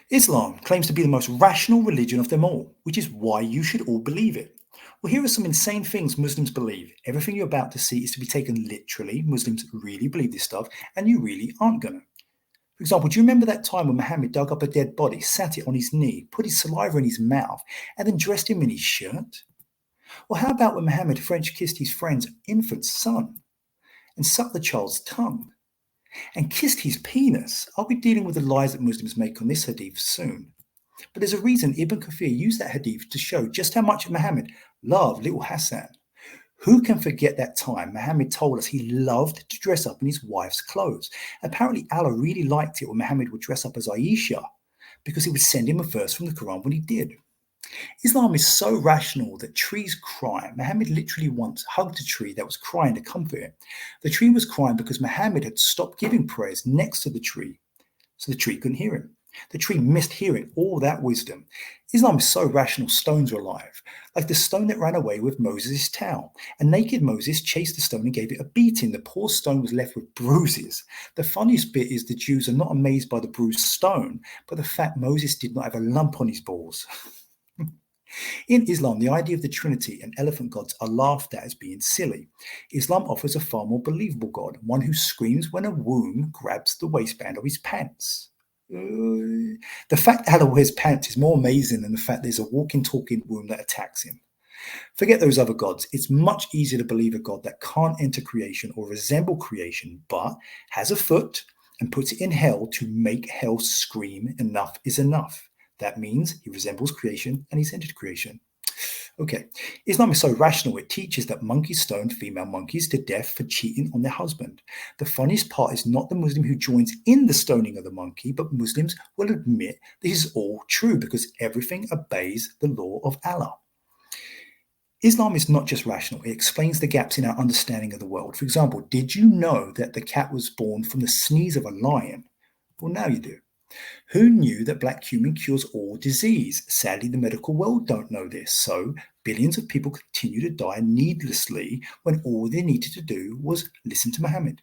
Islam claims to be the most rational religion of them all, which is why you should all believe it. Well, here are some insane things Muslims believe. Everything you're about to see is to be taken literally. Muslims really believe this stuff, and you really aren't going to. For example, do you remember that time when Muhammad dug up a dead body, sat it on his knee, put his saliva in his mouth, and then dressed him in his shirt? Or how about when Muhammad French kissed his friend's infant son and sucked the child's tongue and kissed his penis? I'll be dealing with the lies that Muslims make on this hadith soon. But there's a reason Ibn Kathir used that hadith to show just how much Muhammad loved little Hassan. Who can forget that time Muhammad told us he loved to dress up in his wife's clothes? Apparently Allah really liked it when Muhammad would dress up as Aisha because he would send him a verse from the Quran when he did. Islam is so rational that trees cry. Muhammad literally once hugged a tree that was crying to comfort it. The tree was crying because Muhammad had stopped giving prayers next to the tree, so the tree couldn't hear him. The tree missed hearing all that wisdom. Islam is so rational, stones are alive. Like the stone that ran away with Moses' towel. A naked Moses chased the stone and gave it a beating. The poor stone was left with bruises. The funniest bit is the Jews are not amazed by the bruised stone, but the fact Moses did not have a lump on his balls. In Islam, the idea of the Trinity and elephant gods are laughed at as being silly. Islam offers a far more believable God, one who screams when a womb grabs the waistband of his pants. The fact Allah wears pants is more amazing than the fact there's a walking, talking womb that attacks him. Forget those other gods. It's much easier to believe a God that can't enter creation or resemble creation, but has a foot and puts it in hell to make hell scream, enough is enough. That means he resembles creation and he's entered creation. Okay, Islam is so rational, it teaches that monkeys stone female monkeys to death for cheating on their husband. The funniest part is not the Muslim who joins in the stoning of the monkey, but Muslims will admit this is all true because everything obeys the law of Allah. Islam is not just rational, it explains the gaps in our understanding of the world. For example, did you know that the cat was born from the sneeze of a lion? Well, now you do. Who knew that black cumin cures all disease? Sadly, the medical world don't know this, so billions of people continue to die needlessly when all they needed to do was listen to Muhammad.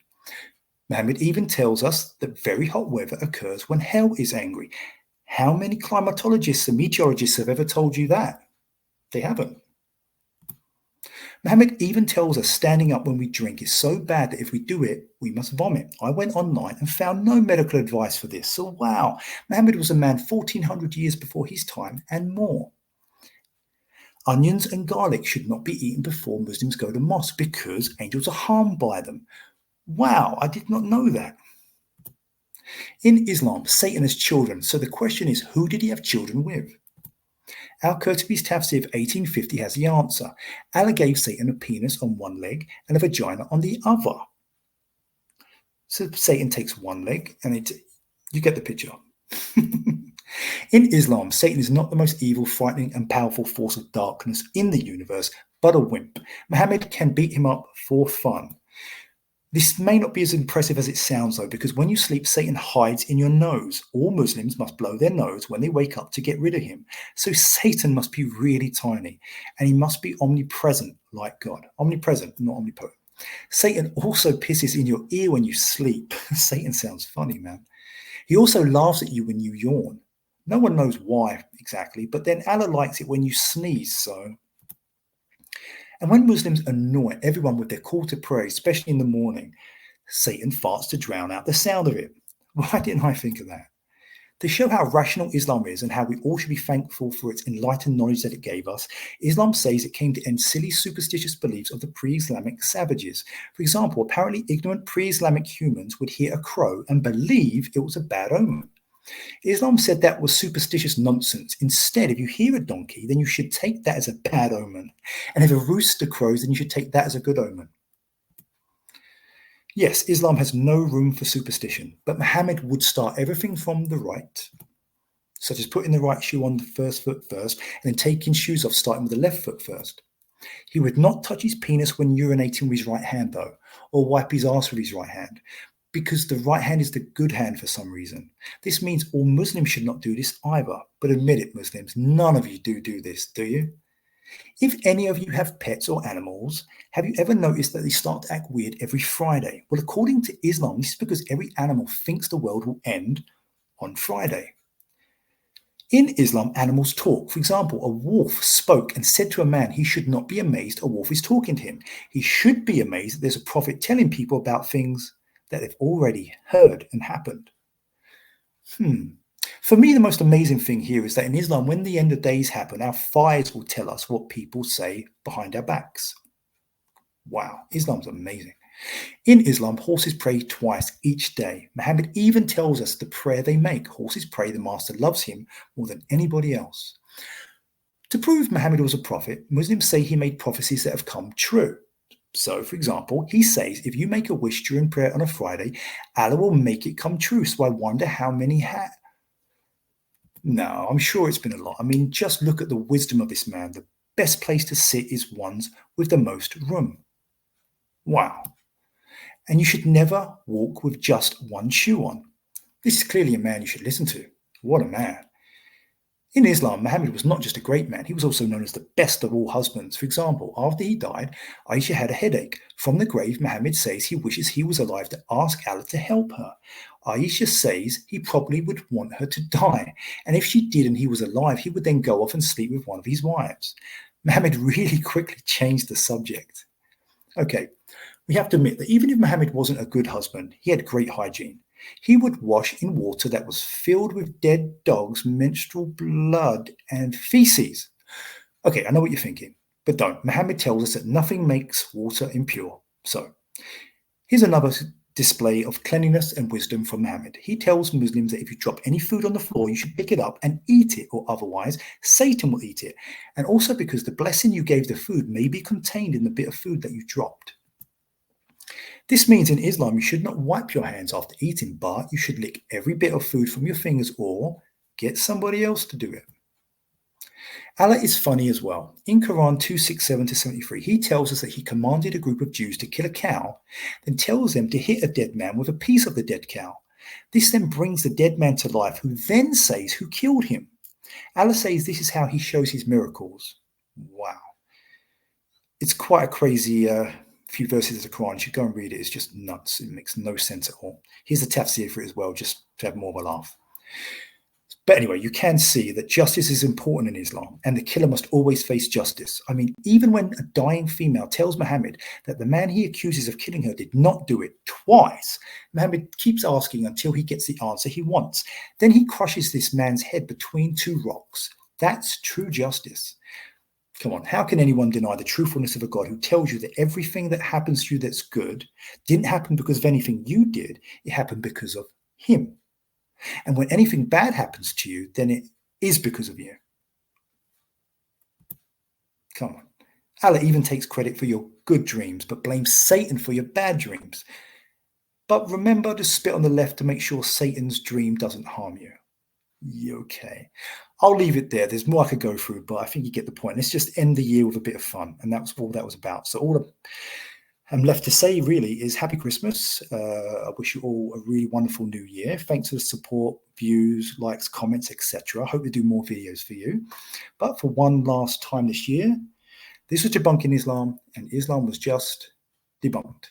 Muhammad even tells us that very hot weather occurs when hell is angry. How many climatologists and meteorologists have ever told you that? They haven't. Muhammad even tells us standing up when we drink is so bad that if we do it, we must vomit. I went online and found no medical advice for this. So wow, Muhammad was a man 1400 years before his time and more. Onions and garlic should not be eaten before Muslims go to mosque because angels are harmed by them. Wow, I did not know that. In Islam, Satan has children. So the question is, who did he have children with? Al-Qurtubi's Tafsir of 1850 has the answer. Allah gave Satan a penis on one leg and a vagina on the other. So Satan takes one leg and you get the picture. In Islam, Satan is not the most evil, frightening and powerful force of darkness in the universe, but a wimp. Muhammad can beat him up for fun. This may not be as impressive as it sounds, though, because when you sleep, Satan hides in your nose. All Muslims must blow their nose when they wake up to get rid of him. So Satan must be really tiny, and he must be omnipresent like God. Omnipresent, not omnipotent. Satan also pisses in your ear when you sleep. Satan sounds funny, man. He also laughs at you when you yawn. No one knows why exactly, but then Allah likes it when you sneeze, so... And when Muslims annoy everyone with their call to prayer, especially in the morning, Satan farts to drown out the sound of it. Why didn't I think of that? To show how rational Islam is and how we all should be thankful for its enlightened knowledge that it gave us, Islam says it came to end silly superstitious beliefs of the pre-Islamic savages. For example, apparently ignorant pre-Islamic humans would hear a crow and believe it was a bad omen. Islam said that was superstitious nonsense. Instead, if you hear a donkey, then you should take that as a bad omen. And if a rooster crows, then you should take that as a good omen. Yes, Islam has no room for superstition, but Muhammad would start everything from the right, such as putting the right shoe on the first foot first, and then taking shoes off starting with the left foot first. He would not touch his penis when urinating with his right hand, though, or wipe his arse with his right hand, because the right hand is the good hand for some reason. This means all Muslims should not do this either. But admit it, Muslims, none of you do this, do you? If any of you have pets or animals, have you ever noticed that they start to act weird every Friday? Well, according to Islam, this is because every animal thinks the world will end on Friday. In Islam, animals talk. For example, a wolf spoke and said to a man he should not be amazed a wolf is talking to him. He should be amazed that there's a prophet telling people about things that they've already heard and happened. For me, the most amazing thing here is that in Islam, when the end of days happen, our fires will tell us what people say behind our backs. Wow, Islam's amazing. In Islam, horses pray twice each day. Muhammad even tells us the prayer they make. Horses pray the master loves him more than anybody else. To prove Muhammad was a prophet, Muslims say he made prophecies that have come true. So, for example, he says if you make a wish during prayer on a Friday, Allah will make it come true. So I wonder how many had. No, I'm sure it's been a lot. I mean, just look at the wisdom of this man. The best place to sit is one's with the most room. Wow. And you should never walk with just one shoe on. This is clearly a man you should listen to. What a man. In Islam, Muhammad was not just a great man, he was also known as the best of all husbands. For example, after he died, Aisha had a headache. From the grave, Muhammad says he wishes he was alive to ask Allah to help her. Aisha says he probably would want her to die, and if she did and he was alive, he would then go off and sleep with one of his wives. Muhammad really quickly changed the subject. Okay, we have to admit that even if Muhammad wasn't a good husband, he had great hygiene. He would wash in water that was filled with dead dogs, menstrual blood, and feces. Okay, I know what you're thinking, but don't. Muhammad tells us that nothing makes water impure. So, here's another display of cleanliness and wisdom from Muhammad. He tells Muslims that if you drop any food on the floor, you should pick it up and eat it, or otherwise Satan will eat it. And also because the blessing you gave the food may be contained in the bit of food that you dropped. This means in Islam you should not wipe your hands after eating, but you should lick every bit of food from your fingers or get somebody else to do it. Allah is funny as well. In Quran 267-73, he tells us that he commanded a group of Jews to kill a cow, then tells them to hit a dead man with a piece of the dead cow. This then brings the dead man to life, who then says who killed him. Allah says this is how he shows his miracles. Wow. It's quite a crazy few verses of the Quran. You should go and read it. It's just nuts. It makes no sense at all. Here's a tafsir for it as well, just to have more of a laugh. But anyway, you can see that justice is important in Islam, and the killer must always face justice. I mean, even when a dying female tells Muhammad that the man he accuses of killing her did not do it twice, Muhammad keeps asking until he gets the answer he wants. Then he crushes this man's head between two rocks. That's true justice. Come on, how can anyone deny the truthfulness of a God who tells you that everything that happens to you that's good didn't happen because of anything you did, it happened because of him? And when anything bad happens to you, then it is because of you. Come on. Allah even takes credit for your good dreams, but blames Satan for your bad dreams. But remember to spit on the left to make sure Satan's dream doesn't harm you. Okay. I'll leave it there. There's more I could go through, but I think you get the point. Let's just end the year with a bit of fun. And that's all that was about. So all I'm left to say really is happy Christmas. I wish you all a really wonderful new year. Thanks for the support, views, likes, comments, etc. I hope to do more videos for you. But for one last time this year, this was Debunking Islam, and Islam was just debunked.